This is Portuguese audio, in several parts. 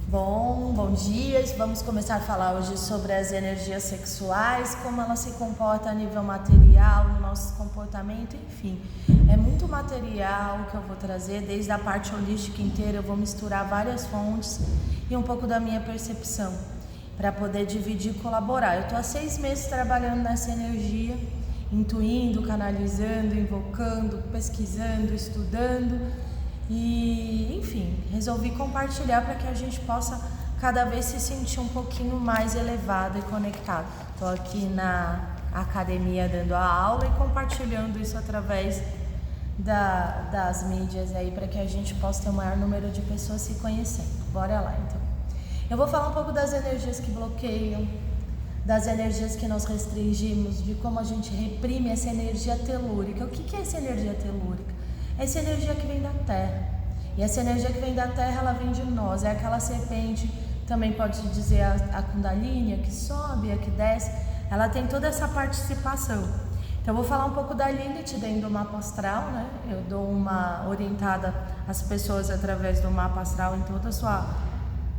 Bom dia. Vamos começar a falar hoje sobre as energias sexuais, como elas se comportam a nível material, no nosso comportamento, enfim. É muito material que eu vou trazer, desde a parte holística inteira, eu vou misturar várias fontes e um pouco da minha percepção, para poder dividir e colaborar. Eu estou há 6 meses trabalhando nessa energia, intuindo, canalizando, invocando, pesquisando, estudando. E, enfim, resolvi compartilhar para que a gente possa cada vez se sentir um pouquinho mais elevado e conectado. Estou aqui na academia dando a aula e compartilhando isso através das mídias aí para que a gente possa ter o maior número de pessoas se conhecendo. Bora lá, então. Eu vou falar um pouco das energias que bloqueiam, das energias que nós restringimos, de como a gente reprime essa energia telúrica. O que é essa energia telúrica? Essa energia que vem da Terra. E essa energia que vem da Terra, ela vem de nós. É aquela serpente, também pode dizer a Kundalini, a que sobe, a que desce. Ela tem toda essa participação. Então, eu vou falar um pouco da Lilith dentro do mapa astral, né? Eu dou uma orientada às pessoas através do mapa astral em todas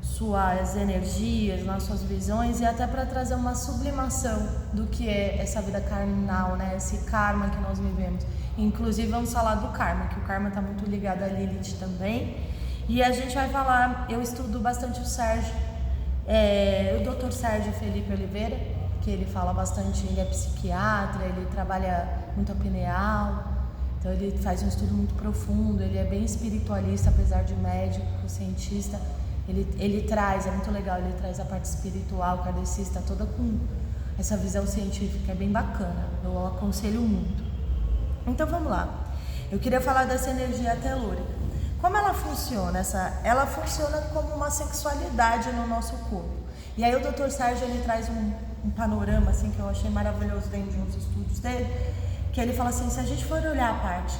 suas energias, nas suas visões, e até para trazer uma sublimação do que é essa vida carnal, né? Esse karma que nós vivemos. Inclusive vamos falar do karma, que o karma está muito ligado à Lilith também. E a gente vai falar, eu estudo bastante o Sérgio, o Dr. Sérgio Felipe Oliveira, que ele fala bastante, ele é psiquiatra, ele trabalha muito a pineal, então ele faz um estudo muito profundo, ele é bem espiritualista, apesar de médico, cientista. Ele traz, é muito legal, ele traz a parte espiritual, kardecista, toda com essa visão científica, é bem bacana, eu aconselho muito. Então vamos lá, eu queria falar dessa energia telúrica. Como ela funciona? Ela funciona como uma sexualidade no nosso corpo. E aí o Dr. Sérgio, ele traz um panorama assim, que eu achei maravilhoso dentro de uns estudos dele, que ele fala assim, se a gente for olhar a parte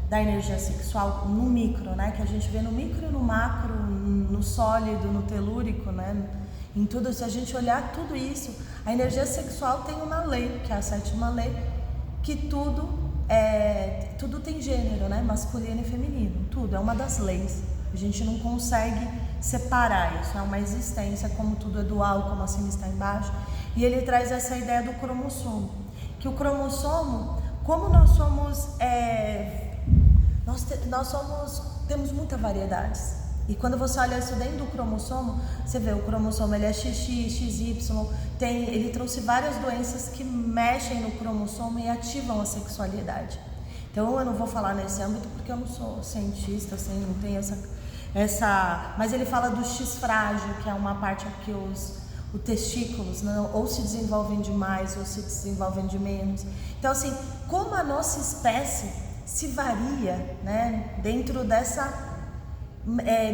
da energia sexual no micro, né, que a gente vê no micro e no macro, no sólido, no telúrico, né, em tudo, se a gente olhar tudo isso, a energia sexual tem uma lei, que é a 7ª lei, que tudo tem gênero, né, masculino e feminino, tudo, é uma das leis, a gente não consegue separar isso, é uma existência, como tudo é dual, como acima está embaixo, e ele traz essa ideia do cromossomo, que o cromossomo, como nós somos, temos muitas variedades. E quando você olha isso dentro do cromossomo, você vê o cromossomo, ele é XX, XY, ele trouxe várias doenças que mexem no cromossomo e ativam a sexualidade. Então eu não vou falar nesse âmbito porque eu não sou cientista, assim, não tenho essa... Mas ele fala do X frágil, que é uma parte que os testículos ou se desenvolvem demais ou se desenvolvem de menos. Então assim, como a nossa espécie se varia, né, dentro dessa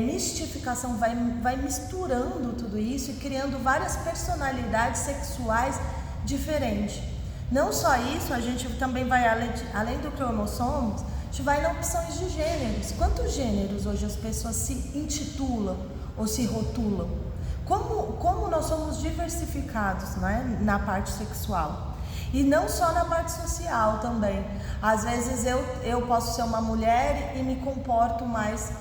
mistificação, vai misturando tudo isso e criando várias personalidades sexuais diferentes. Não só isso, a gente também vai, além do cromossomos, a gente vai na opções de gêneros. Quantos gêneros hoje as pessoas se intitulam ou se rotulam? Como nós somos diversificados, né, na parte sexual. E não só na parte social também. Às vezes eu posso ser uma mulher e me comporto mais,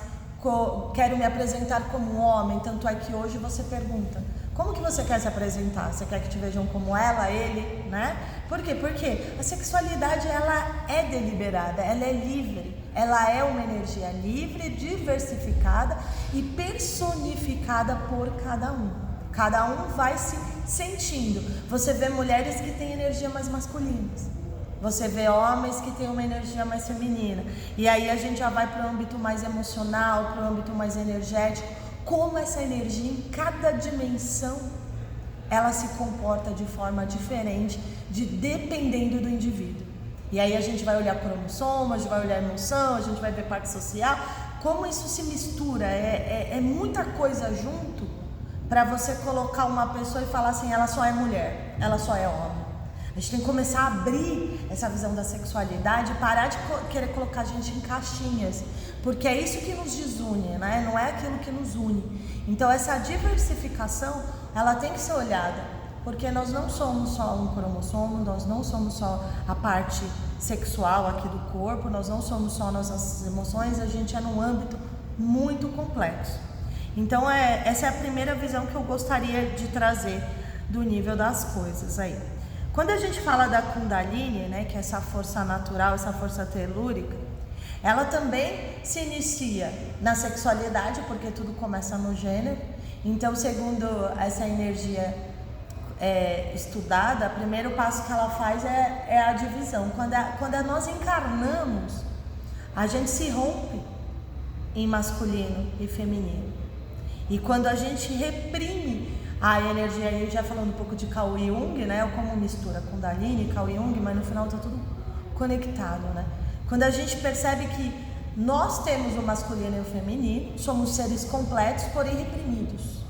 quero me apresentar como um homem, tanto é que hoje você pergunta, como que você quer se apresentar? Você quer que te vejam como ela, ele, né? Por quê? Porque a sexualidade, ela é deliberada, ela é livre, ela é uma energia livre, diversificada e personificada por cada um. Cada um vai se sentindo. Você vê mulheres que têm energia mais masculinas, você vê homens que têm uma energia mais feminina, e aí a gente já vai para o âmbito mais emocional, para o âmbito mais energético, como essa energia em cada dimensão ela se comporta de forma diferente, dependendo do indivíduo. E aí a gente vai olhar cromossomo, a gente vai olhar emoção, a gente vai ver parte social, como isso se mistura, é muita coisa junto para você colocar uma pessoa e falar assim, ela só é mulher, ela só é homem. A gente tem que começar a abrir essa visão da sexualidade e parar de querer colocar a gente em caixinhas, porque é isso que nos desune, né? Não é aquilo que nos une. Então essa diversificação, ela tem que ser olhada, porque nós não somos só um cromossomo, nós não somos só a parte sexual aqui do corpo, nós não somos só nossas emoções, a gente é num âmbito muito complexo. Então essa é a primeira visão que eu gostaria de trazer do nível das coisas aí. Quando a gente fala da Kundalini, né, que é essa força natural, essa força telúrica, ela também se inicia na sexualidade, porque tudo começa no gênero. Então, segundo essa energia estudada, o primeiro passo que ela faz é a divisão. Quando nós encarnamos, a gente se rompe em masculino e feminino. E quando a gente reprime a energia, aí já falando um pouco de Carl Jung, né, como mistura Kundalini, Carl Jung, mas no final tá tudo conectado, né? Quando a gente percebe que nós temos o masculino e o feminino, somos seres completos, porém reprimidos.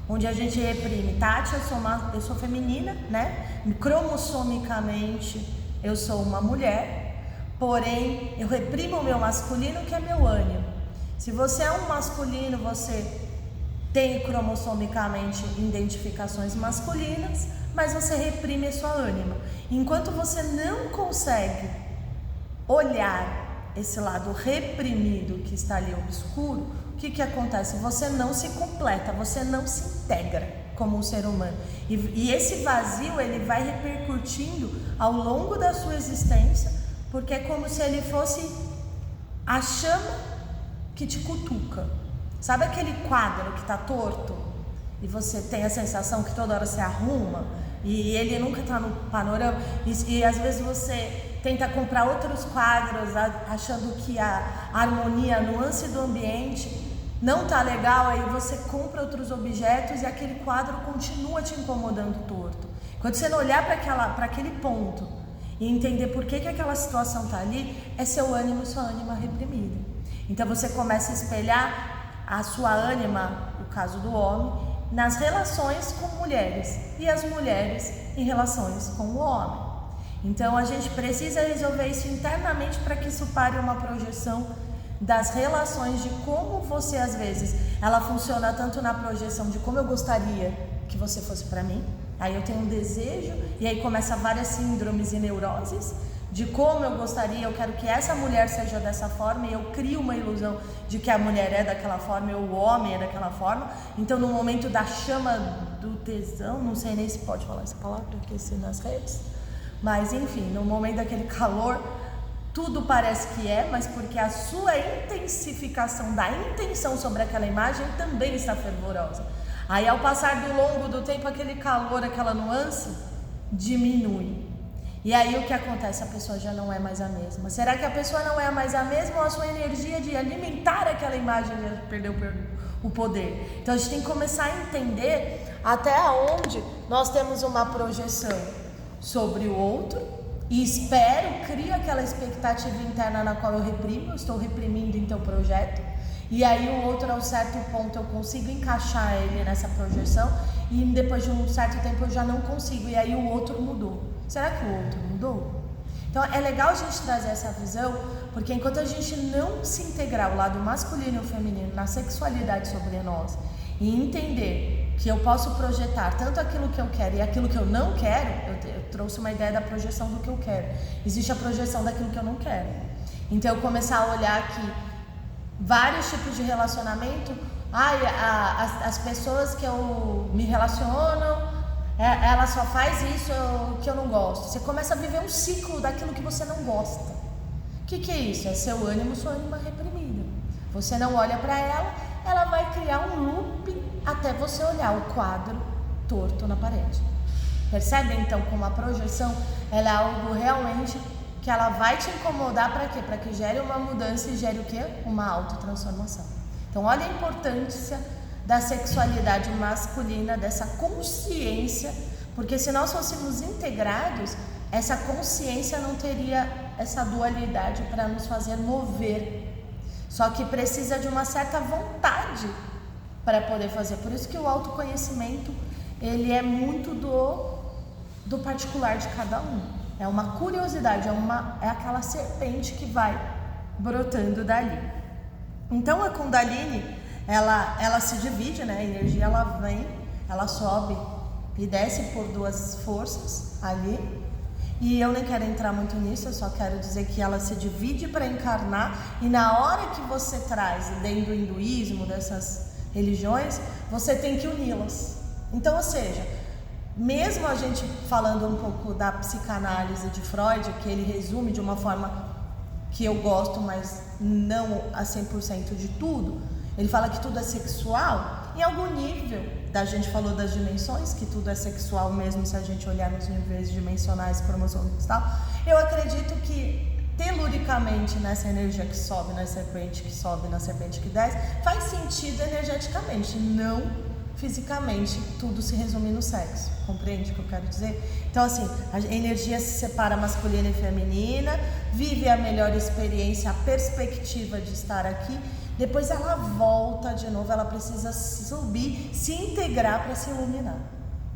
Onde a gente reprime, Tati, eu sou feminina, né? Cromossomicamente eu sou uma mulher, porém eu reprimo o meu masculino, que é meu ânimo. Se você é um masculino, você tem cromossomicamente identificações masculinas, mas você reprime a sua ânima. Enquanto você não consegue olhar esse lado reprimido que está ali obscuro, o que acontece? Você não se completa, você não se integra como um ser humano. E esse vazio, ele vai repercutindo ao longo da sua existência, porque é como se ele fosse a chama que te cutuca. Sabe aquele quadro que está torto e você tem a sensação que toda hora se arruma e ele nunca está no panorama? E às vezes você tenta comprar outros quadros achando que a harmonia, a nuance do ambiente não está legal, aí você compra outros objetos e aquele quadro continua te incomodando torto. Quando você não olhar para aquele ponto e entender por que aquela situação está ali, é seu ânimo, sua ânima reprimida. Então você começa a espelhar a sua ânima, no caso do homem, nas relações com mulheres e as mulheres em relações com o homem. Então a gente precisa resolver isso internamente para que isso pare uma projeção das relações, de como você às vezes, ela funciona tanto na projeção de como eu gostaria que você fosse para mim, aí eu tenho um desejo e aí começa várias síndromes e neuroses, de como eu gostaria, eu quero que essa mulher seja dessa forma e eu crio uma ilusão de que a mulher é daquela forma e o homem é daquela forma. Então no momento da chama do tesão, não sei nem se pode falar essa palavra aqui nas redes, mas enfim, no momento daquele calor, tudo parece que mas porque a sua intensificação da intenção sobre aquela imagem também está fervorosa. Aí ao passar do longo do tempo, aquele calor, aquela nuance diminui. E aí o que acontece? A pessoa já não é mais a mesma. Será que a pessoa não é mais a mesma ou a sua energia de alimentar aquela imagem já perdeu o poder? Então a gente tem que começar a entender até onde nós temos uma projeção sobre o outro e crio aquela expectativa interna na qual eu reprimo, eu estou reprimindo então o projeto. E aí o outro, a um certo ponto, eu consigo encaixar ele nessa projeção e depois de um certo tempo eu já não consigo, e aí o outro mudou. Será que o outro mudou? Então é legal a gente trazer essa visão, porque enquanto a gente não se integrar o lado masculino e o feminino na sexualidade sobre nós e entender que eu posso projetar tanto aquilo que eu quero e aquilo que eu não quero, eu trouxe uma ideia da projeção do que eu quero. Existe a projeção daquilo que eu não quero. Então eu começar a olhar aqui vários tipos de relacionamento, as pessoas que eu me relaciono, ela só faz isso que eu não gosto. Você começa a viver um ciclo daquilo que você não gosta. O que é isso? É seu ânimo, sua ânima reprimida. Você não olha para ela vai criar um loop até você olhar o quadro torto na parede. Percebe então como a projeção ela é algo realmente que ela vai te incomodar para quê? Para que gere uma mudança e gere o quê? Uma autotransformação. Então olha a importância da sexualidade masculina, dessa consciência, porque se nós fôssemos integrados, essa consciência não teria essa dualidade para nos fazer mover. Só que precisa de uma certa vontade para poder fazer. Por isso que o autoconhecimento, ele é muito do particular de cada um. É uma curiosidade, é aquela serpente que vai brotando dali. Então a Kundalini, ela se divide, né? A energia ela vem, ela sobe e desce por duas forças ali. E eu nem quero entrar muito nisso, eu só quero dizer que ela se divide para encarnar, e na hora que você traz, dentro do hinduísmo, religiões, você tem que uni-las. Então, ou seja, mesmo a gente falando um pouco da psicanálise de Freud, que ele resume de uma forma que eu gosto, mas não a 100% de tudo, ele fala que tudo é sexual, em algum nível, a gente falou das dimensões, que tudo é sexual mesmo se a gente olhar nos níveis dimensionais, cromossômicos e tal, eu acredito que teluricamente nessa energia que sobe na serpente, que sobe na serpente que desce, faz sentido energeticamente, não fisicamente. Tudo se resume no sexo, compreende o que eu quero dizer? Então assim, a energia se separa masculina e feminina, vive a melhor experiência, a perspectiva de estar aqui, depois ela volta de novo, ela precisa subir, se integrar para se iluminar.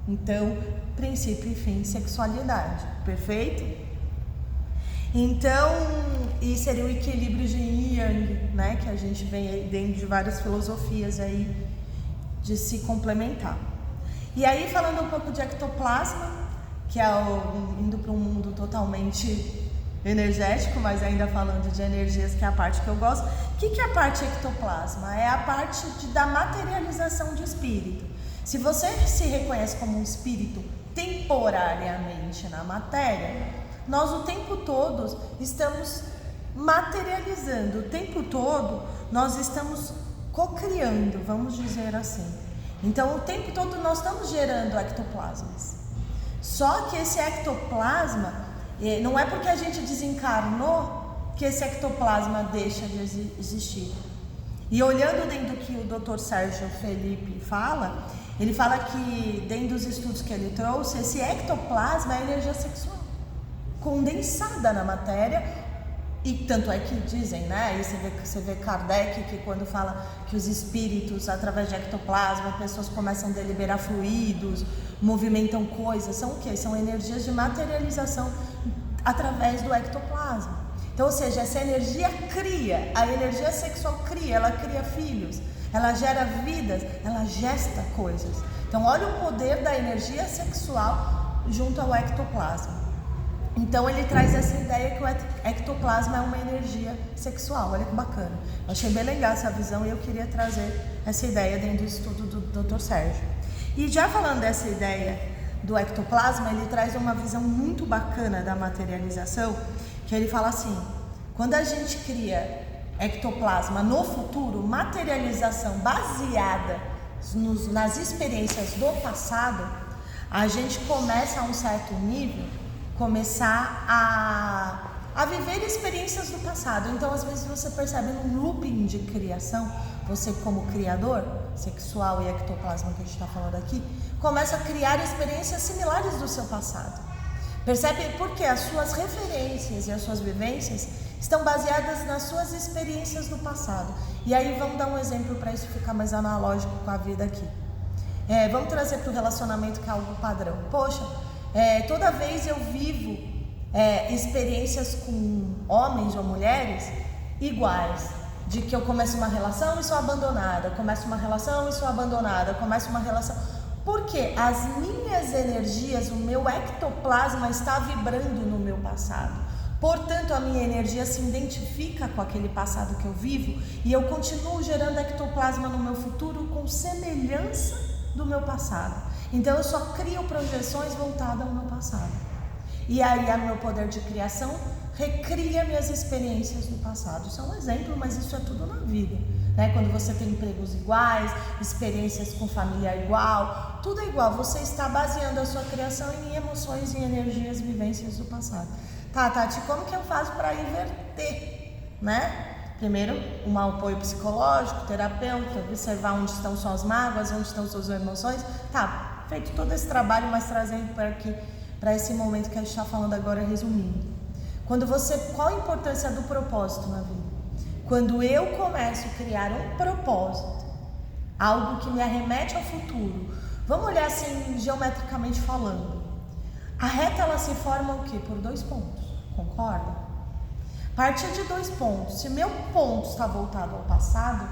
Então, princípio e fim, sexualidade, perfeito? Então, e seria o equilíbrio de Yin e Yang, né? Que a gente vem aí dentro de várias filosofias aí de se complementar. E aí, falando um pouco de ectoplasma, que é indo para um mundo totalmente energético, mas ainda falando de energias, que é a parte que eu gosto. O que é a parte ectoplasma? É a parte da materialização de espírito. Se você se reconhece como um espírito temporariamente na matéria, nós o tempo todo estamos materializando, o tempo todo nós estamos cocriando, vamos dizer assim. Então o tempo todo nós estamos gerando ectoplasmas. Só que esse ectoplasma, não é porque a gente desencarnou que esse ectoplasma deixa de existir. E olhando dentro do que o Dr. Sérgio Felipe fala, ele fala que dentro dos estudos que ele trouxe, esse ectoplasma é energia sexual condensada na matéria, e tanto é que dizem, né? Aí você vê Kardec, que quando fala que os espíritos, através de ectoplasma, pessoas começam a deliberar fluidos, movimentam coisas, são o quê? São energias de materialização através do ectoplasma. Então, ou seja, essa energia cria, a energia sexual cria, ela cria filhos, ela gera vidas, ela gesta coisas. Então, olha o poder da energia sexual junto ao ectoplasma. Então ele traz essa ideia que o ectoplasma é uma energia sexual. Olha que bacana. Eu achei bem legal essa visão e eu queria trazer essa ideia dentro do estudo do Dr. Sérgio. E já falando dessa ideia do ectoplasma, ele traz uma visão muito bacana da materialização, que ele fala assim: quando a gente cria ectoplasma no futuro, materialização baseada nas experiências do passado, a gente começa a um certo nível começar a viver experiências do passado. Então, às vezes você percebe num looping de criação, você como criador sexual e ectoplasma que a gente está falando aqui, começa a criar experiências similares do seu passado. Percebe? Porque as suas referências e as suas vivências estão baseadas nas suas experiências do passado. E aí vamos dar um exemplo para isso ficar mais analógico com a vida aqui. Vamos trazer para o relacionamento, que é algo padrão. Poxa, toda vez eu vivo experiências com homens ou mulheres iguais, de que eu começo uma relação e sou abandonada, começo uma relação e sou abandonada, começo uma relação, porque as minhas energias, o meu ectoplasma está vibrando no meu passado, portanto a minha energia se identifica com aquele passado que eu vivo e eu continuo gerando ectoplasma no meu futuro com semelhança do meu passado. Então eu só crio projeções voltadas ao meu passado. E aí o meu poder de criação recria minhas experiências do passado. Isso é um exemplo, mas isso é tudo na vida, né? Quando você tem empregos iguais, experiências com família igual, tudo é igual. Você está baseando a sua criação em emoções e energias, vivências do passado. Tá, Tati, como que eu faço para inverter, né? Primeiro, um apoio psicológico, terapêutico, observar onde estão suas mágoas, onde estão suas emoções. Tá, feito todo esse trabalho, mas trazendo para aqui, para esse momento que a gente está falando agora, resumindo. Qual a importância do propósito na vida? Quando eu começo a criar um propósito, algo que me arremete ao futuro, vamos olhar assim, geometricamente falando. A reta, ela se forma o quê? Por 2 pontos, concorda? A partir de 2 pontos, se meu ponto está voltado ao passado,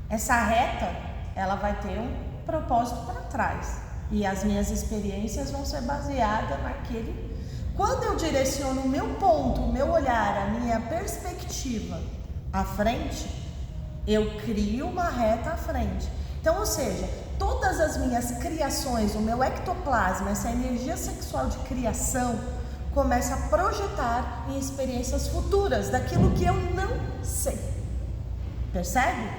essa reta, ela vai ter um propósito para trás. E as minhas experiências vão ser baseadas naquele. Quando eu direciono o meu ponto, o meu olhar, a minha perspectiva à frente, eu crio uma reta à frente. Então, ou seja, todas as minhas criações, o meu ectoplasma, essa energia sexual de criação, começa a projetar em experiências futuras daquilo que eu não sei. Percebe?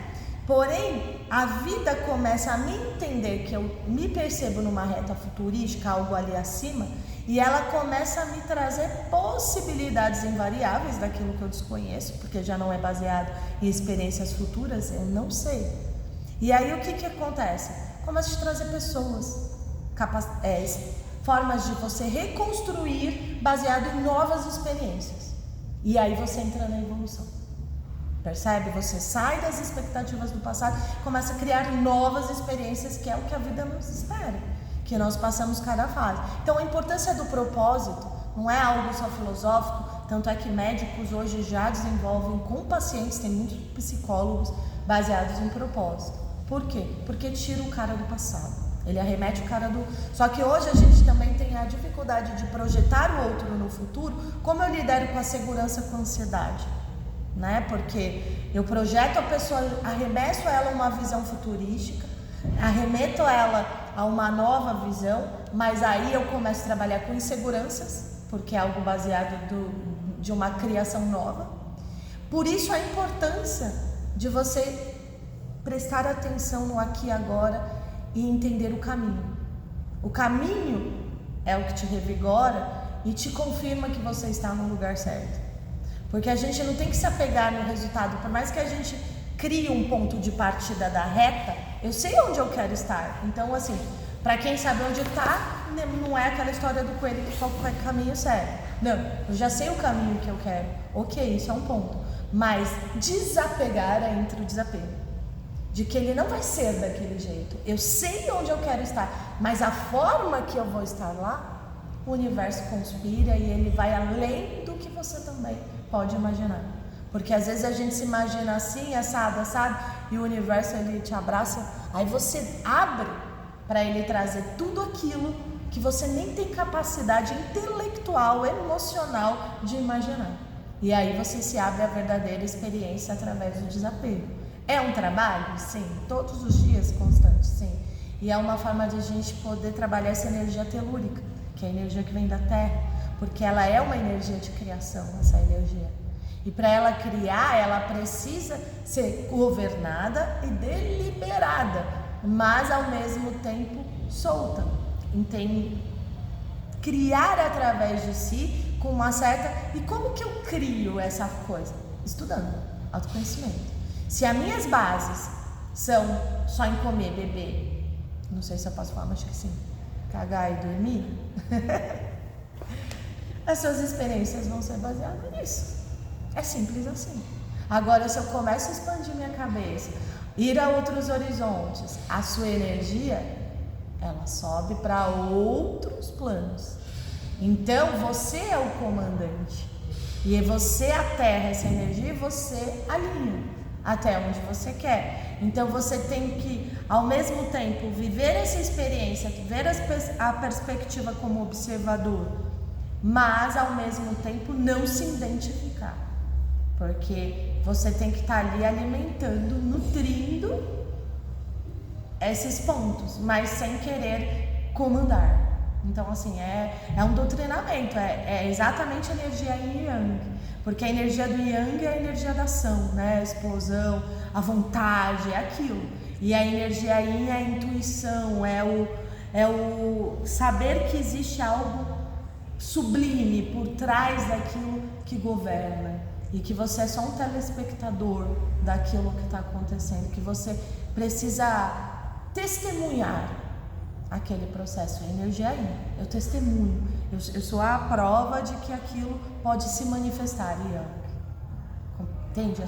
Porém, a vida começa a me entender que eu me percebo numa reta futurística, algo ali acima, e ela começa a me trazer possibilidades invariáveis daquilo que eu desconheço, porque já não é baseado em experiências futuras, eu não sei. E aí o que acontece? Começa a te trazer pessoas, formas de você reconstruir baseado em novas experiências. E aí você entra na evolução. Percebe? Você sai das expectativas do passado e começa a criar novas experiências, que é o que a vida nos espera, que nós passamos cada fase. Então a importância do propósito não é algo só filosófico, tanto é que médicos hoje já desenvolvem com pacientes, tem muitos psicólogos baseados em propósito. Por quê? Porque tira o cara do passado, ele arremete o cara do... Só que hoje a gente também tem a dificuldade de projetar o outro no futuro. Como eu lidero com a segurança, com a ansiedade? Né? Porque eu projeto a pessoa, arremesso ela a uma visão futurística, arremeto ela a uma nova visão, mas aí eu começo a trabalhar com inseguranças, porque é algo baseado de uma criação nova. Por isso a importância de você prestar atenção no aqui e agora e entender o caminho. O caminho é o que te revigora e te confirma que você está no lugar certo. Porque a gente não tem que se apegar no resultado, por mais que a gente crie um ponto de partida da reta, eu sei onde eu quero estar. Então, assim, para quem sabe onde está, não é aquela história do coelho que qualquer caminho serve. Não, eu já sei o caminho que eu quero. Ok, isso é um ponto. Mas desapegar é entre o desapego. De que ele não vai ser daquele jeito. Eu sei onde eu quero estar, mas a forma que eu vou estar lá, o universo conspira e ele vai além do que você também pode imaginar. Porque às vezes a gente se imagina assim, assado, e o universo ele te abraça, aí você abre para ele trazer tudo aquilo que você nem tem capacidade intelectual, emocional de imaginar. E aí você se abre à verdadeira experiência através do desapego. É um trabalho? Sim. Todos os dias, constante? Sim. E é uma forma de a gente poder trabalhar essa energia telúrica, que é a energia que vem da Terra, porque ela é uma energia de criação, essa energia. E para ela criar, ela precisa ser governada e deliberada, mas ao mesmo tempo solta. Entende? Criar através de si com uma certa... E como que eu crio essa coisa? Estudando, autoconhecimento. Se as minhas bases são só em comer, beber, não sei se eu posso falar, mas acho que sim, cagar e dormir, as suas experiências vão ser baseadas nisso. É simples assim. Agora, se eu começo a expandir minha cabeça, ir a outros horizontes, a sua energia, ela sobe para outros planos. Então, você é o comandante. E você aterra essa energia e você alinha até onde você quer. Então você tem que, ao mesmo tempo, viver essa experiência, ver a perspectiva como observador, mas ao mesmo tempo não se identificar, porque você tem que estar ali alimentando, nutrindo esses pontos, mas sem querer comandar. Então assim, é um doutrinamento, é exatamente a energia Yin e Yang. Porque a energia do Yang é a energia da ação, né? A explosão, a vontade, é aquilo. E a energia Yin é a intuição, é o saber que existe algo sublime por trás daquilo que governa. E que você é só um telespectador daquilo que está acontecendo, que você precisa testemunhar aquele processo. A energia Yin, eu testemunho. Eu sou a prova de que aquilo pode se manifestar. Entende?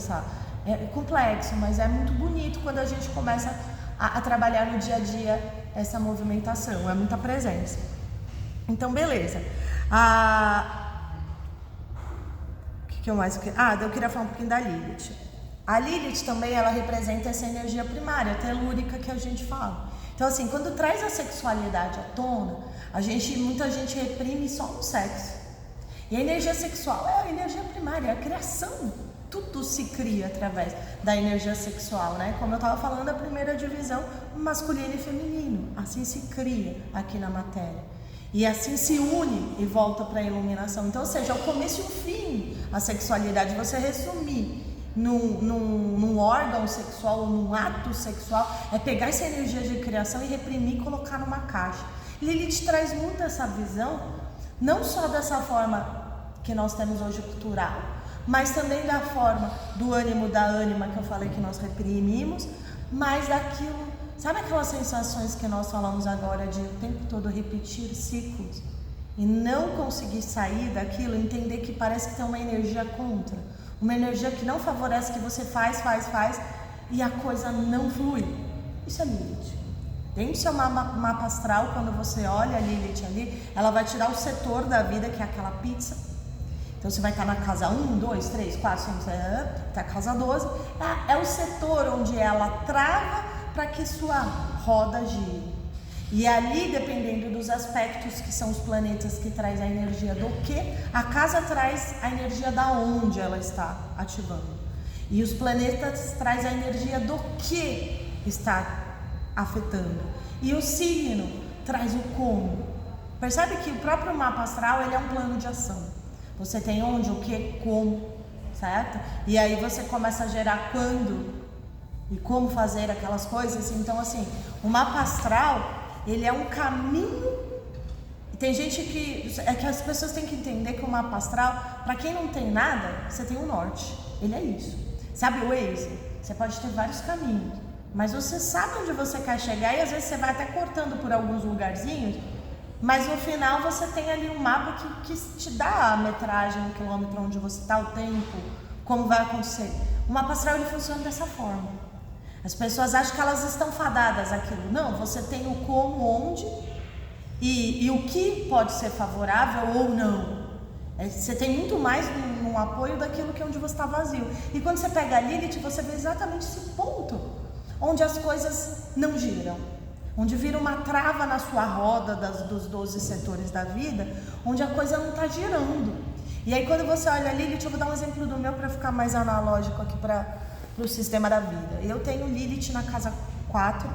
É complexo, mas é muito bonito quando a gente começa a trabalhar no dia a dia essa movimentação, é muita presença. Então, beleza. O que eu mais queria? Eu queria falar um pouquinho da Lilith. A Lilith também, ela representa essa energia primária, telúrica que a gente fala. Então, assim, quando traz a sexualidade à tona, muita gente reprime só no sexo. E a energia sexual é a energia primária, é a criação. Tudo se cria através da energia sexual, né? Como eu estava falando, a primeira divisão, masculino e feminino. Assim se cria aqui na matéria. E assim se une e volta para a iluminação. Então, ou seja, o começo e o fim, a sexualidade. Você resumir num órgão sexual ou num ato sexual é pegar essa energia de criação e reprimir e colocar numa caixa. Lilith traz muito essa visão, não só dessa forma que nós temos hoje cultural, mas também da forma do ânimo, da ânima que eu falei que nós reprimimos, mas daquilo, sabe aquelas sensações que nós falamos agora de o tempo todo repetir ciclos e não conseguir sair daquilo, entender que parece que tem uma energia contra, uma energia que não favorece, que você faz e a coisa não flui. Isso é Lilith. Dentro do seu mapa astral, quando você olha a Lilith ali, ela vai tirar o setor da vida, que é aquela pizza. Então você vai estar na casa 1, 2, 3, 4, 5, 6, até a casa 12. É o setor onde ela trava para que sua roda gire. E ali, dependendo dos aspectos que são os planetas que traz a energia do que, a casa traz a energia da onde ela está ativando. E os planetas traz a energia do que está afetando. E o signo traz o como. Percebe que o próprio mapa astral, ele é um plano de ação. Você tem onde, o que, como, certo? E aí você começa a gerar quando e como fazer aquelas coisas. Então, assim, o mapa astral, ele é um caminho. Tem gente que... É que as pessoas têm que entender que o mapa astral, para quem não tem nada, você tem o norte. Ele é isso. Sabe o Waze? Você pode ter vários caminhos, mas você sabe onde você quer chegar e às vezes você vai até cortando por alguns lugarzinhos, mas no final você tem ali um mapa que te dá a metragem, o quilômetro onde você está, o tempo, como vai acontecer. O mapa astral, ele funciona dessa forma. As pessoas acham que elas estão fadadas àquilo. Não, você tem o como, onde e o que pode ser favorável ou não. Você tem muito mais no apoio daquilo que onde você está vazio. E quando você pega a Lilith, você vê exatamente esse ponto onde as coisas não giram, onde vira uma trava na sua roda dos 12 setores da vida, onde a coisa não está girando. E aí quando você olha a Lilith, eu vou dar um exemplo do meu para ficar mais analógico aqui para o sistema da vida. Eu tenho Lilith na casa 4,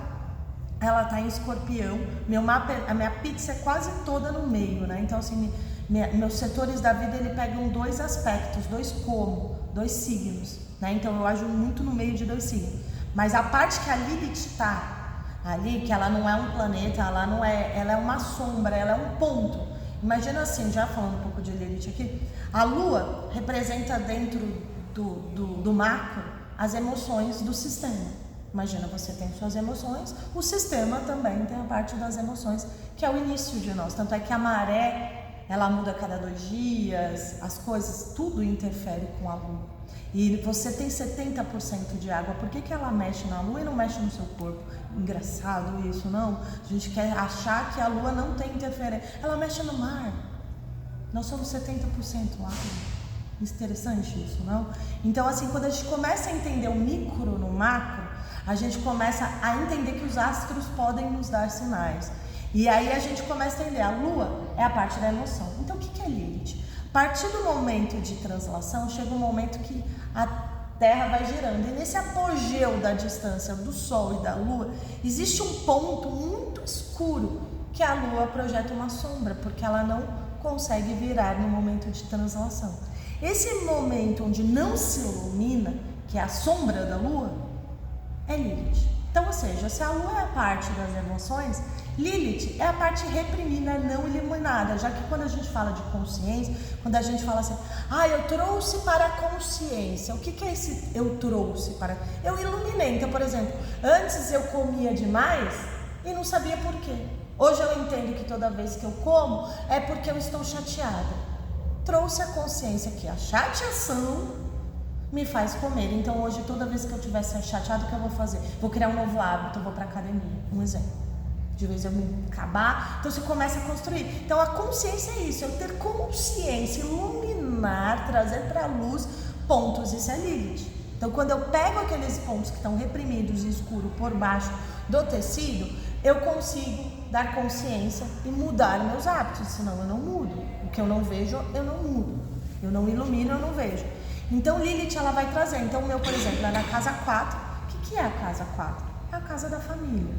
ela está em Escorpião, meu mapa, a minha pizza é quase toda no meio, né? Então assim, meus setores da vida, ele pegam 2 aspectos, 2 signos, né? Então eu ajo muito no meio de 2 signos. Mas a parte que a Lilith está ali, que ela não é um planeta, ela é uma sombra, ela é um ponto. Imagina assim, já falando um pouco de Lilith aqui, a Lua representa dentro do macro as emoções do sistema. Imagina, você tem suas emoções, o sistema também tem a parte das emoções, que é o início de nós. Tanto é que a maré, ela muda a cada 2 dias, as coisas, tudo interfere com a Lua. E você tem 70% de água, por que ela mexe na Lua e não mexe no seu corpo? Engraçado isso, não? A gente quer achar que a Lua não tem interferência. Ela mexe no mar. Nós somos 70% água. Interessante isso, não? Então, assim, quando a gente começa a entender o micro no macro, a gente começa a entender que os astros podem nos dar sinais. E aí a gente começa a entender, a Lua é a parte da emoção. Então, o que é Lilith? A partir do momento de translação, chega um momento que a Terra vai girando. E nesse apogeu da distância do Sol e da Lua, existe um ponto muito escuro que a Lua projeta uma sombra, porque ela não consegue virar no momento de translação. Esse momento onde não se ilumina, que é a sombra da Lua, é Lilith. Então, ou seja, se a Lua é a parte das emoções, Lilith é a parte reprimida, não iluminada, já que quando a gente fala de consciência, quando a gente fala assim, eu trouxe para a consciência, o que é esse eu trouxe para... Eu iluminei, então, por exemplo, antes eu comia demais e não sabia por quê. Hoje eu entendo que toda vez que eu como é porque eu estou chateada. Trouxe a consciência que a chateação me faz comer. Então hoje, toda vez que eu estiver chateado, o que eu vou fazer? Vou criar um novo hábito, eu vou para academia. Um exemplo. De vez eu me acabar, então você começa a construir. Então a consciência é isso, eu ter consciência, iluminar, trazer para a luz pontos, isso é Lilith. Então quando eu pego aqueles pontos que estão reprimidos e escuros por baixo do tecido, eu consigo dar consciência e mudar meus hábitos, senão eu não mudo. O que eu não vejo, eu não mudo. Eu não ilumino, eu não vejo. Então Lilith ela vai trazer. Então o meu, por exemplo, é na casa 4. O que é a casa 4? É a casa da família.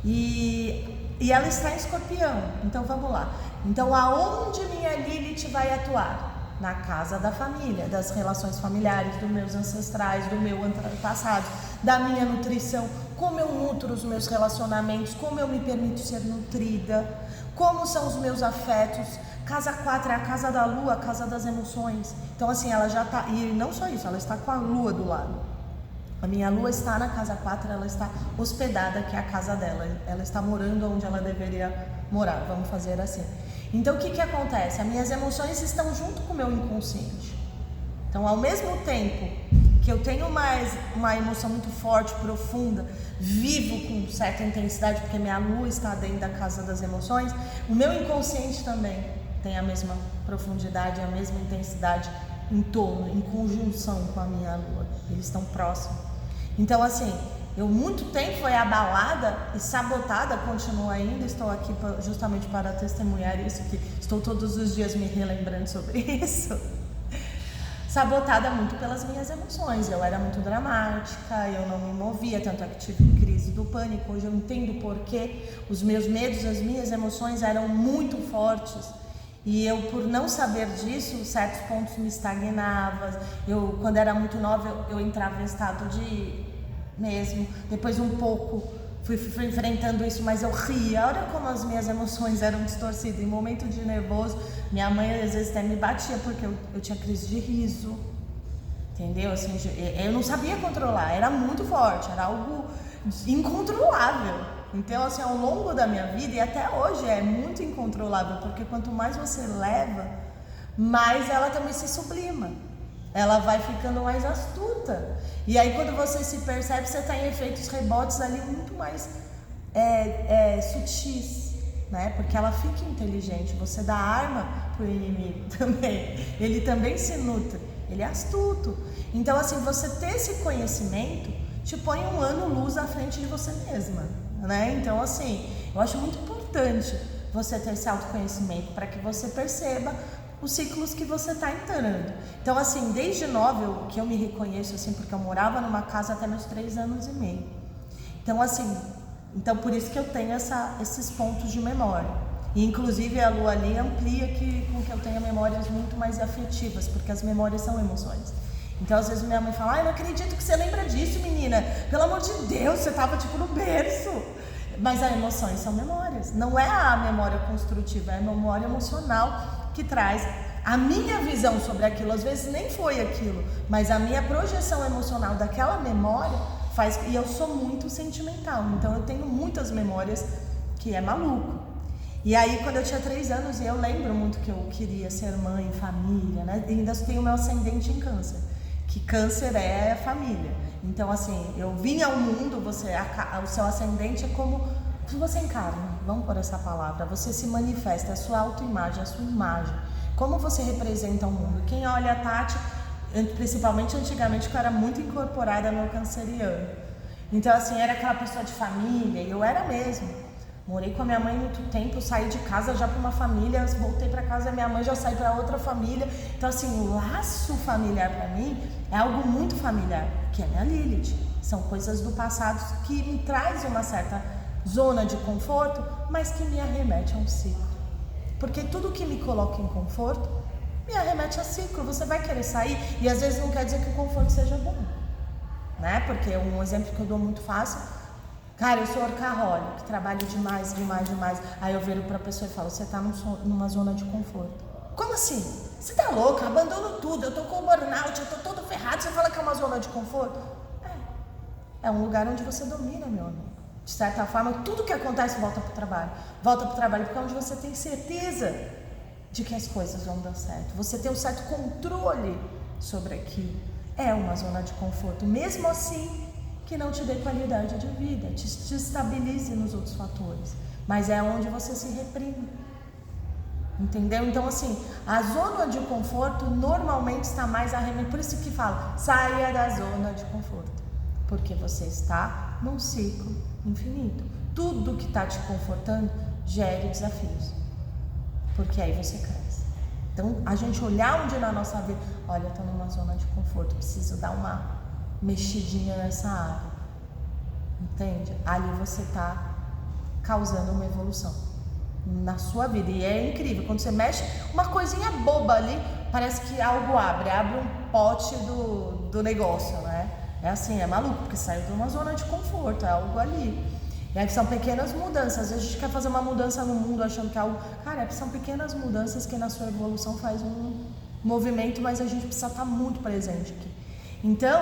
E ela está em Escorpião. Então vamos lá. Então aonde minha Lilith vai atuar? Na casa da família, das relações familiares, dos meus ancestrais, do meu antepassado, da minha nutrição, como eu nutro os meus relacionamentos, como eu me permito ser nutrida, como são os meus afetos. Casa 4 é a casa da lua, a casa das emoções. Então assim, ela já está, e não só isso, ela está com a lua do lado. A minha lua está na casa 4, ela está hospedada, que é a casa dela. Ela está morando onde ela deveria morar, vamos fazer assim. Então o que acontece? As minhas emoções estão junto com o meu inconsciente. Então ao mesmo tempo que eu tenho uma emoção muito forte, profunda, vivo com certa intensidade, porque minha lua está dentro da casa das emoções, o meu inconsciente também tem a mesma profundidade, a mesma intensidade em torno, em conjunção com a minha lua. Eles estão próximos. Então assim, eu muito tempo fui abalada e sabotada, continuo ainda, estou aqui justamente para testemunhar isso, que estou todos os dias me relembrando sobre isso. Sabotada muito pelas minhas emoções, eu era muito dramática, eu não me movia, tanto é que tive crise do pânico. Hoje eu entendo porquê os meus medos, as minhas emoções eram muito fortes. E eu, por não saber disso, certos pontos me estagnava. Eu, quando era muito nova, eu entrava em estado de mesmo, depois um pouco fui enfrentando isso, mas eu ria. Olha como as minhas emoções eram distorcidas. Em momento de nervoso, minha mãe às vezes até me batia porque eu tinha crise de riso, entendeu? Assim, eu não sabia controlar, era muito forte, era algo incontrolável. Então assim, ao longo da minha vida e até hoje é muito incontrolável, porque quanto mais você leva, mais ela também se sublima. Ela vai ficando mais astuta. E aí quando você se percebe, você está em efeitos rebotes ali muito mais sutis, né? Porque ela fica inteligente. Você dá arma pro inimigo também. Ele também se nutre. Ele é astuto. Então assim, você ter esse conhecimento te põe um ano-luz à frente de você mesma, né? Então assim, eu acho muito importante você ter esse autoconhecimento para que você perceba os ciclos que você está entrando. Então assim, desde nova que eu me reconheço assim, porque eu morava numa casa até meus 3 anos e meio. Então assim, por isso que eu tenho esses pontos de memória. E inclusive a lua ali amplia com que eu tenha memórias muito mais afetivas, porque as memórias são emoções. Então às vezes minha mãe fala: ai, não acredito que você lembra disso, menina, pelo amor de Deus, você estava tipo no berço. Mas as emoções são memórias, não é a memória construtiva, é a memória emocional que traz a minha visão sobre aquilo. Às vezes nem foi aquilo, mas a minha projeção emocional daquela memória faz. E eu sou muito sentimental, então eu tenho muitas memórias que é maluco. E aí quando eu tinha 3 anos, eu lembro muito que eu queria ser mãe, família, né? E ainda tenho meu ascendente em câncer, que câncer é família. Então assim, eu vim ao mundo, o seu ascendente é como você encarna, vamos por essa palavra, você se manifesta, a sua autoimagem, a sua imagem, como você representa o mundo. Quem olha a Tati, principalmente antigamente, que eu era muito incorporada no canceriano, então assim, era aquela pessoa de família, e eu era mesmo. Morei com a minha mãe muito tempo, saí de casa já para uma família, voltei para casa da minha mãe, já saí para outra família. Então assim, o laço familiar para mim é algo muito familiar, que é minha Lilith. São coisas do passado que me traz uma certa zona de conforto, mas que me arremete a um ciclo. Porque tudo que me coloca em conforto me arremete a ciclo. Você vai querer sair, e às vezes não quer dizer que o conforto seja bom, né? Porque um exemplo que eu dou muito fácil: cara, eu sou workaholic, trabalho demais. Aí eu viro pra pessoa e falo: você tá numa zona de conforto. Como assim? Você tá louca? Abandono tudo, eu tô com burnout, eu tô todo ferrado, você fala que é uma zona de conforto? É um lugar onde você domina, meu amigo. De certa forma, tudo que acontece volta pro trabalho. Volta pro trabalho porque é onde você tem certeza de que as coisas vão dar certo. Você tem um certo controle sobre aquilo. É uma zona de conforto. Mesmo assim, que não te dê qualidade de vida, te estabilize nos outros fatores, mas é onde você se reprime, entendeu? Então assim, a zona de conforto normalmente está mais arremetida. Por isso que fala, saia da zona de conforto, porque você está num ciclo infinito. Tudo que está te confortando gere desafios, porque aí você cresce. Então, a gente olhar onde na nossa vida, olha, eu tô numa zona de conforto, preciso dar uma mexidinha nessa área. Entende? Ali você tá causando uma evolução na sua vida. E é incrível, quando você mexe uma coisinha boba ali, parece que algo abre um pote do negócio, né? É assim, é maluco, porque saiu de uma zona de conforto, é algo ali. E aí são pequenas mudanças. Às vezes a gente quer fazer uma mudança no mundo achando que é algo... Cara, são pequenas mudanças que na sua evolução faz um movimento, mas a gente precisa estar muito presente aqui. Então,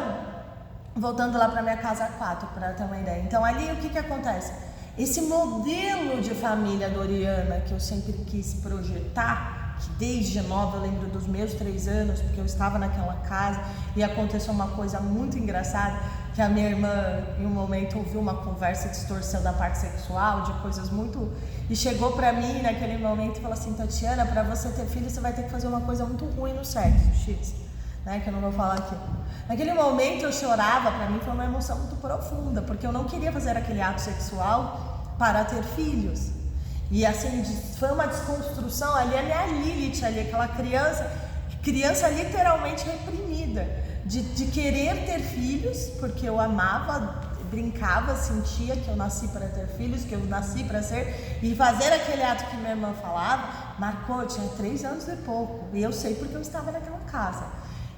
voltando lá para minha casa 4, para ter uma ideia. Então ali o que acontece? Esse modelo de família doriana que eu sempre quis projetar, que desde nova eu lembro dos meus 3 anos, porque eu estava naquela casa e aconteceu uma coisa muito engraçada, que a minha irmã em um momento ouviu uma conversa distorceu da parte sexual, de coisas muito... E chegou pra mim naquele momento e falou assim, Tatiana, pra você ter filho você vai ter que fazer uma coisa muito ruim no sexo, X, né, que eu não vou falar aqui. Naquele momento eu chorava, pra mim foi uma emoção muito profunda, porque eu não queria fazer aquele ato sexual para ter filhos. E assim, foi uma desconstrução ali, a minha Lilith ali, aquela criança literalmente reprimida, de querer ter filhos, porque eu amava, brincava, sentia que eu nasci para ter filhos, que eu nasci para ser, e fazer aquele ato que minha irmã falava, marcou, eu tinha 3 anos e pouco, e eu sei porque eu estava naquela casa.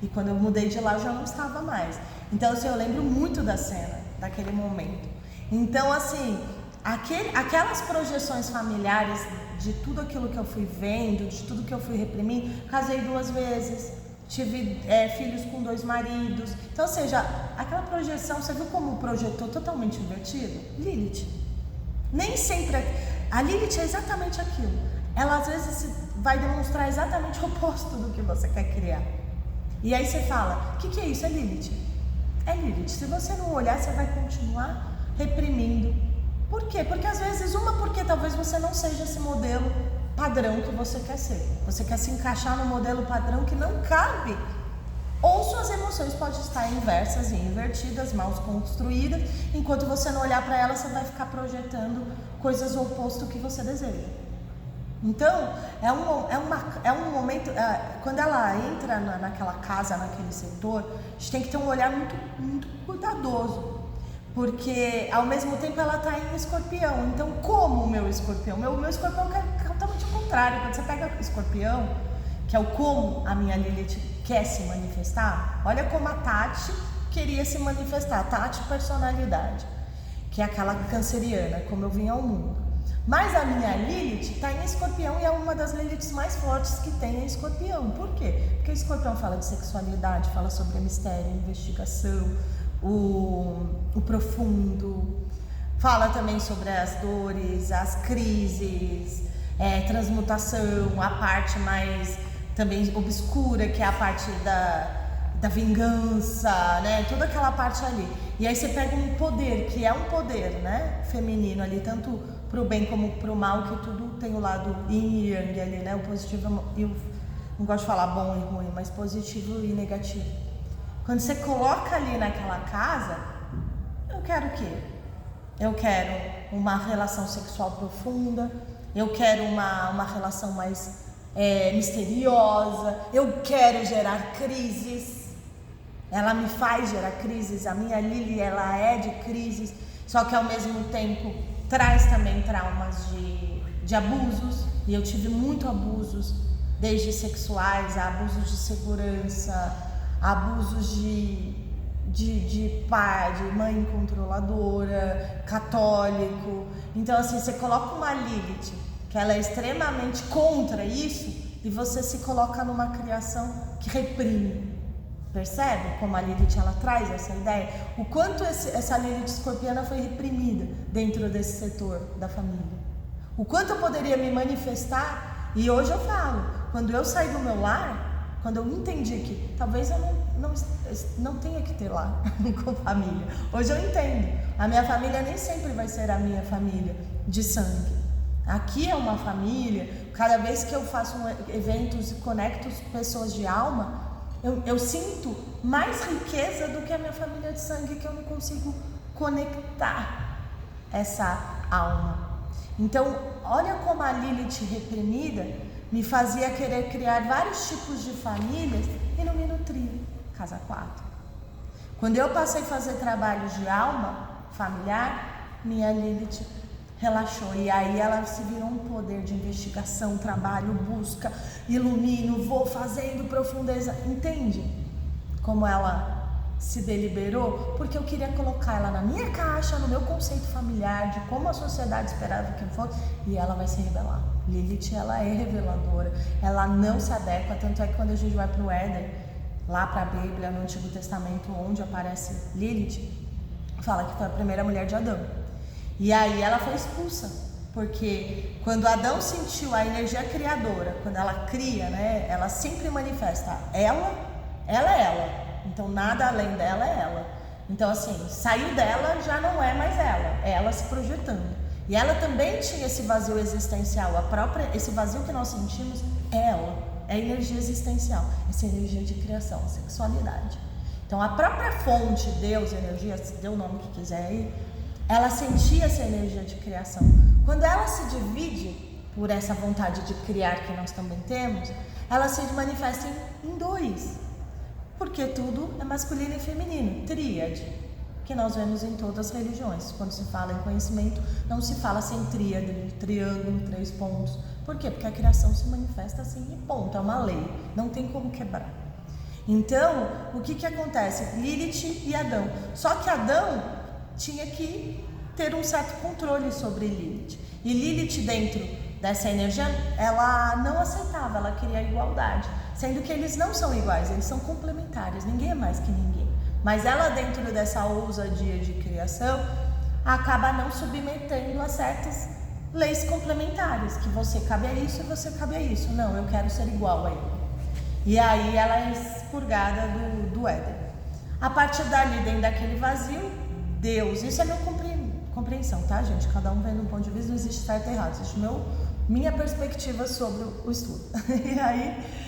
E quando eu mudei de lá, eu já não estava mais. Então, assim, eu lembro muito da cena, daquele momento. Então, assim, aquelas projeções familiares de tudo aquilo que eu fui vendo, de tudo que eu fui reprimindo, casei 2 vezes, tive filhos com 2 maridos. Então, ou seja, aquela projeção, você viu como projetou totalmente invertido? Lilith. Nem sempre... A Lilith é exatamente aquilo. Ela, às vezes, vai demonstrar exatamente o oposto do que você quer criar. E aí você fala, o que é isso? É Lilith. É Lilith. Se você não olhar, você vai continuar reprimindo. Por quê? Porque às vezes, porque talvez você não seja esse modelo padrão que você quer ser. Você quer se encaixar no modelo padrão que não cabe. Ou suas emoções podem estar inversas e invertidas, mal construídas. Enquanto você não olhar para elas, você vai ficar projetando coisas oposto que você deseja. Então, é um momento, quando ela entra naquela casa, naquele setor, a gente tem que ter um olhar muito, muito cuidadoso, porque ao mesmo tempo ela está em escorpião. Então, como o meu escorpião? Meu escorpião é totalmente o contrário. Quando você pega o escorpião, que é o como a minha Lilith quer se manifestar, olha como a Tati queria se manifestar, Tati personalidade, que é aquela canceriana, como eu vim ao mundo. Mas a minha Lilith está em escorpião e é uma das Liliths mais fortes que tem em escorpião. Por quê? Porque o escorpião fala de sexualidade, fala sobre mistério, investigação, o profundo, fala também sobre as dores, as crises, transmutação, a parte mais também obscura, que é a parte da vingança, né? Toda aquela parte ali. E aí você pega um poder, que é um poder, né? Feminino ali, tanto pro bem como pro mal, que tudo tem o lado yin e yang ali, né? O positivo e o... Não gosto de falar bom e ruim, mas positivo e negativo. Quando você coloca ali naquela casa, eu quero o quê? Eu quero uma relação sexual profunda, eu quero uma relação mais misteriosa, eu quero gerar crises. Ela me faz gerar crises, a minha Lili, ela é de crises, só que ao mesmo tempo traz também traumas de abusos, e eu tive muito abusos, desde sexuais, abusos de segurança, abusos de pai, de mãe controladora, católico. Então assim, você coloca uma Lilith, que ela é extremamente contra isso, e você se coloca numa criação que reprime. Percebe como a Lilith ela traz essa ideia? O quanto essa Lilith escorpiana foi reprimida dentro desse setor da família. O quanto eu poderia me manifestar. E hoje eu falo, quando eu saí do meu lar, quando eu entendi que talvez eu não tenha que ter lar com família. Hoje eu entendo. A minha família nem sempre vai ser a minha família de sangue. Aqui é uma família. Cada vez que eu faço eventos e conecto pessoas de alma, eu sinto mais riqueza do que a minha família de sangue, que eu não consigo conectar essa alma. Então, olha como a Lilith reprimida me fazia querer criar vários tipos de famílias e não me nutria. Casa 4. Quando eu passei a fazer trabalhos de alma familiar, minha Lilith relaxou. E aí ela se virou um poder de investigação, trabalho, busca, ilumino, vou fazendo profundeza. Entende como ela se deliberou? Porque eu queria colocar ela na minha caixa, no meu conceito familiar, de como a sociedade esperava que fosse, e ela vai se revelar. Lilith, ela é reveladora, ela não se adequa, tanto é que quando a gente vai para o Éden, lá para a Bíblia, no Antigo Testamento, onde aparece Lilith, fala que foi a primeira mulher de Adão. E aí ela foi expulsa, porque quando Adão sentiu a energia criadora, quando ela cria, né, ela sempre manifesta ela é ela. Então nada além dela é ela. Então assim, saiu dela, já não é mais ela, é ela se projetando. E ela também tinha esse vazio existencial, esse vazio que nós sentimos é ela, é a energia existencial, essa energia de criação, a sexualidade. Então a própria fonte, Deus, energia, se dê o nome que quiser aí, ela sentia essa energia de criação. Quando ela se divide por essa vontade de criar que nós também temos, ela se manifesta em dois. Porque tudo é masculino e feminino, tríade, que nós vemos em todas as religiões. Quando se fala em conhecimento, não se fala sem tríade, triângulo, 3 pontos. Por quê? Porque a criação se manifesta assim e ponto, é uma lei, não tem como quebrar. Então, o que acontece? Lilith e Adão. Só que Adão tinha que ter um certo controle sobre Lilith. E Lilith, dentro dessa energia, ela não aceitava, ela queria a igualdade. Sendo que eles não são iguais, eles são complementares, ninguém é mais que ninguém. Mas ela, dentro dessa ousadia de criação, acaba não submetendo a certas leis complementares, que você cabe a isso e você cabe a isso. Não, eu quero ser igual a ele. E aí ela é expurgada do Éden. A partir dali, dentro daquele vazio, Deus, isso é minha compreensão, tá, gente? Cada um vendo um ponto de vista, não existe certo e errado, existe minha perspectiva sobre o estudo. E aí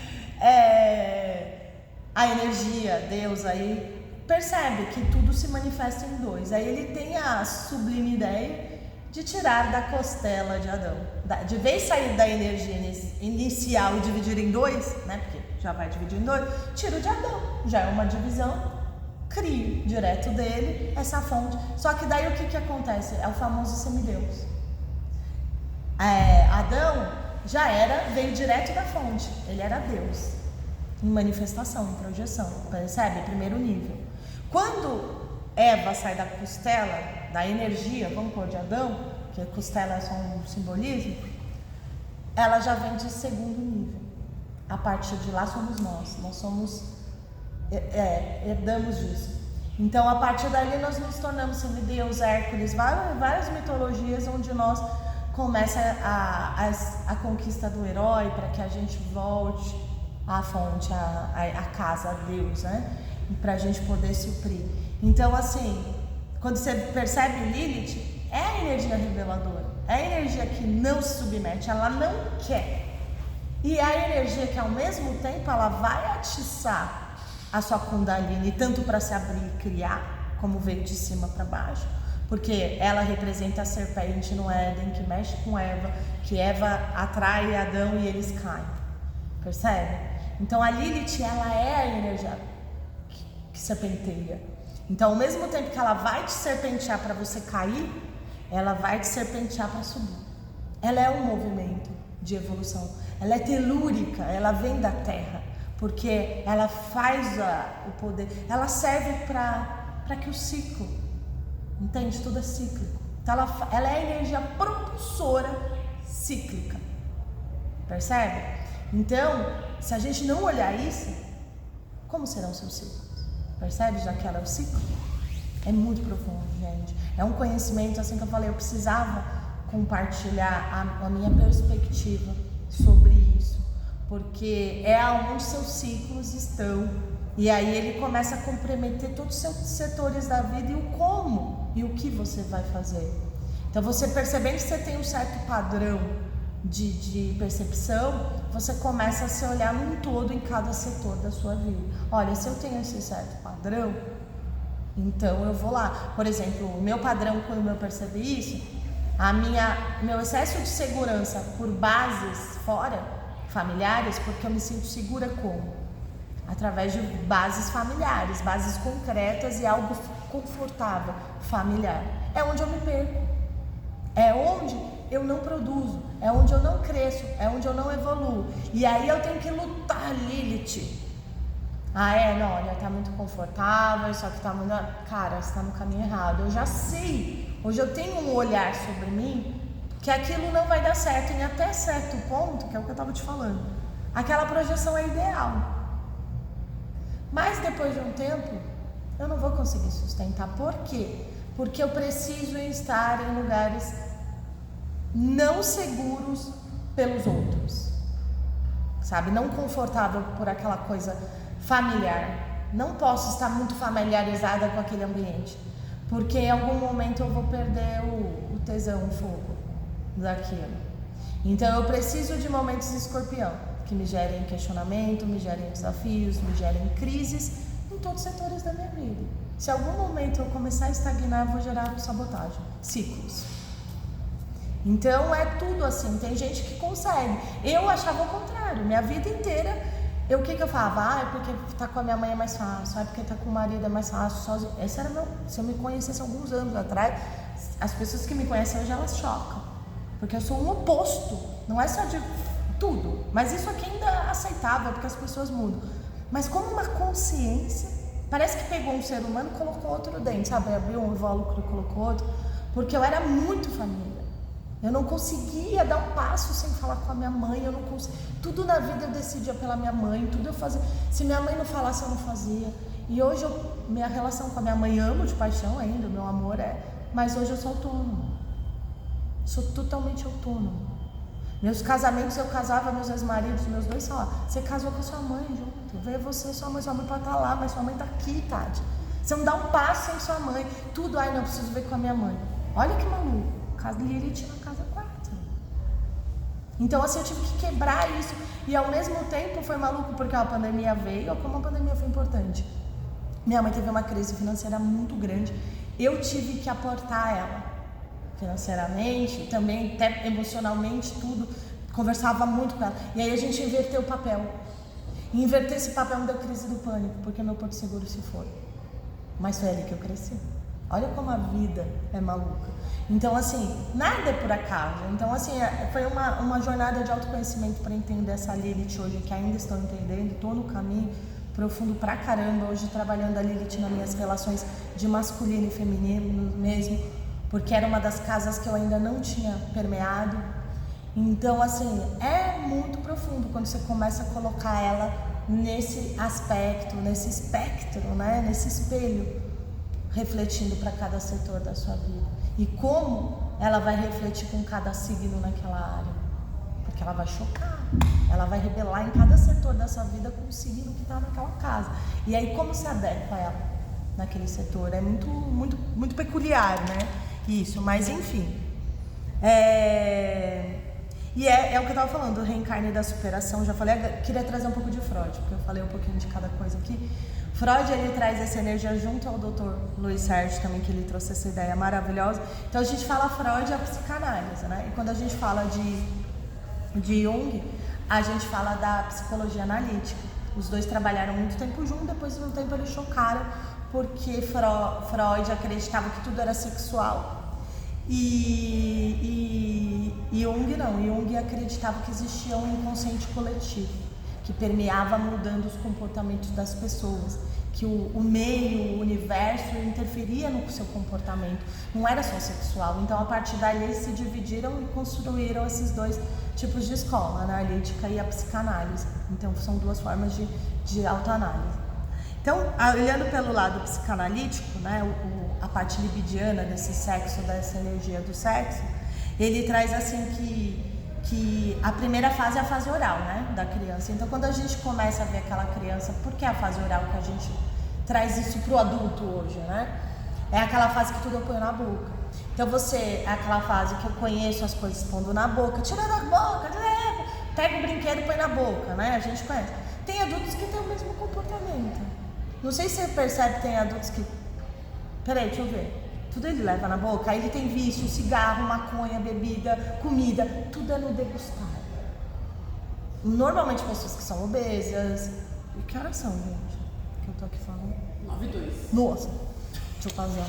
a energia, Deus aí percebe que tudo se manifesta em dois. Aí ele tem a sublime ideia de tirar da costela de Adão, de vez sair da energia inicial e dividir em dois, né? Porque já vai dividir em dois, tira o de Adão, já é uma divisão, cria direto dele essa fonte. Só que daí o que acontece? É o famoso semideus. Adão veio direto da fonte, ele era Deus, em manifestação, em projeção, percebe? Primeiro nível. Quando Eva sai da costela, da energia, vamos pôr de Adão, que a costela é só um simbolismo, ela já vem de segundo nível. A partir de lá somos nós somos, herdamos disso. Então a partir dali nós nos tornamos semideus, Hércules, várias mitologias onde nós começa a conquista do herói para que a gente volte à fonte, à casa, a Deus, né? Para a gente poder suprir. Então, assim, quando você percebe Lilith, é a energia reveladora, é a energia que não se submete, ela não quer. E é a energia que, ao mesmo tempo, ela vai atiçar a sua Kundalini, tanto para se abrir e criar, como veio de cima para baixo, porque ela representa a serpente no Éden, que mexe com Eva, que Eva atrai Adão e eles caem, percebe? Então a Lilith, ela é a energia que serpenteia. Então ao mesmo tempo que ela vai te serpentear para você cair, ela vai te serpentear para subir. Ela é um movimento de evolução, ela é telúrica, ela vem da terra, porque ela faz o poder, ela serve para que o ciclo, entende? Tudo é cíclico. Então ela é a energia propulsora cíclica, percebe? Então, se a gente não olhar isso, como serão seus ciclos? Percebe? Já que ela é o ciclo, é muito profundo, gente. É um conhecimento, assim que eu falei, eu precisava compartilhar a minha perspectiva sobre isso, porque é aonde seus ciclos estão. E aí ele começa a comprometer todos os seus setores da vida e o como e o que você vai fazer. Então você percebendo que você tem um certo padrão de percepção, você começa a se olhar num todo em cada setor da sua vida. Olha, se eu tenho esse certo padrão, então eu vou lá. Por exemplo, o meu padrão, quando eu percebi isso, meu excesso de segurança por bases fora familiares, porque eu me sinto segura como? Através de bases familiares, bases concretas e algo confortável, familiar. É onde eu me perco, é onde eu não produzo, é onde eu não cresço, é onde eu não evoluo. E aí eu tenho que lutar, Lilith. Não, olha, tá muito confortável, só que tá muito... Cara, você tá no caminho errado. Eu já sei, hoje eu tenho um olhar sobre mim que aquilo não vai dar certo em até certo ponto, que é o que eu tava te falando. Aquela projeção é ideal. Mas depois de um tempo, eu não vou conseguir sustentar. Por quê? Porque eu preciso estar em lugares não seguros pelos outros. Sabe? Não confortável por aquela coisa familiar. Não posso estar muito familiarizada com aquele ambiente. Porque em algum momento eu vou perder o tesão, o fogo daquilo. Então eu preciso de momentos de escorpião, que me gerem questionamento, me gerem desafios, me gerem crises em todos os setores da minha vida. Se em algum momento eu começar a estagnar, eu vou gerar sabotagem, ciclos. Então é tudo assim, tem gente que consegue. Eu achava o contrário, minha vida inteira, o que eu falava? É porque tá com a minha mãe é mais fácil, é porque tá com o marido é mais fácil, sozinho. Esse era meu, se eu me conhecesse alguns anos atrás, as pessoas que me conhecem hoje, elas chocam. Porque eu sou um oposto, não é só de tudo, mas isso aqui ainda é aceitável, porque as pessoas mudam. Mas como uma consciência, parece que pegou um ser humano e colocou outro dentro, sabe? Abriu um invólucro e colocou outro, porque eu era muito família. Eu não conseguia dar um passo sem falar com a minha mãe, eu não conseguia. Tudo na vida eu decidia pela minha mãe, tudo eu fazia. Se minha mãe não falasse, eu não fazia. E hoje minha relação com a minha mãe, amo de paixão ainda, meu amor mas hoje eu sou autônoma. Sou totalmente autônoma. Meus casamentos, eu casava, meus ex-maridos, meus dois falavam, você casou com a sua mãe junto, veio você, sua mãe pode estar lá, mas sua mãe está aqui, Tati. Você não dá um passo sem sua mãe, tudo, não, eu preciso ver com a minha mãe. Olha que maluco, casa Lilith na casa 4. Então assim, eu tive que quebrar isso, e ao mesmo tempo foi maluco, porque a pandemia veio, como a pandemia foi importante. Minha mãe teve uma crise financeira muito grande, eu tive que aportar ela. Financeiramente, também até emocionalmente, tudo, conversava muito com ela, e aí a gente inverteu o papel, e inverter esse papel me deu crise do pânico, porque meu porto seguro se foi, mas foi ali que eu cresci. Olha como a vida é maluca. Então assim, nada é por acaso. Então assim, foi uma jornada de autoconhecimento para entender essa Lilith hoje, que ainda estou entendendo, estou no caminho profundo pra caramba, hoje trabalhando a Lilith nas minhas relações de masculino e feminino mesmo, porque era uma das casas que eu ainda não tinha permeado. Então assim, é muito profundo quando você começa a colocar ela nesse aspecto, nesse espectro, né? Nesse espelho, refletindo para cada setor da sua vida. E como ela vai refletir com cada signo naquela área, porque ela vai chocar, ela vai revelar em cada setor da sua vida com o signo que está naquela casa. E aí como se adequa ela naquele setor? É muito, muito, muito peculiar, né? Isso, mas enfim, e é o que eu estava falando, do reencarne da superação. Já falei, queria trazer um pouco de Freud, porque eu falei um pouquinho de cada coisa aqui. Freud, ele traz essa energia junto ao Dr. Luiz Sérgio também, que ele trouxe essa ideia maravilhosa. Então a gente fala Freud, a psicanálise, né? E quando a gente fala de Jung, a gente fala da psicologia analítica. Os dois trabalharam muito tempo juntos, depois de um tempo eles chocaram, porque Freud acreditava que tudo era sexual e Jung não. Jung acreditava que existia um inconsciente coletivo que permeava mudando os comportamentos das pessoas, que o meio, o universo interferia no seu comportamento, não era só sexual. Então a partir daí eles se dividiram e construíram esses dois tipos de escola, a analítica e a psicanálise. Então são duas formas de autoanálise. Então, olhando pelo lado psicanalítico, né, a parte libidiana desse sexo, dessa energia do sexo, ele traz assim que a primeira fase é a fase oral, né, da criança. Então, quando a gente começa a ver aquela criança, por que a fase oral que a gente traz isso pro adulto hoje, né? É aquela fase que tudo eu ponho na boca. Então, é aquela fase que eu conheço as coisas pondo na boca, tira da boca, pega o brinquedo e põe na boca, né? A gente conhece. Tem adultos que têm o mesmo comportamento. Não sei se você percebe que tem adultos que... Peraí, deixa eu ver. Tudo ele leva na boca, aí ele tem vício, cigarro, maconha, bebida, comida, tudo é no degustar. Normalmente pessoas que são obesas. E que horas são, gente? Que eu tô aqui falando. 9:02. Nossa, deixa eu pausar.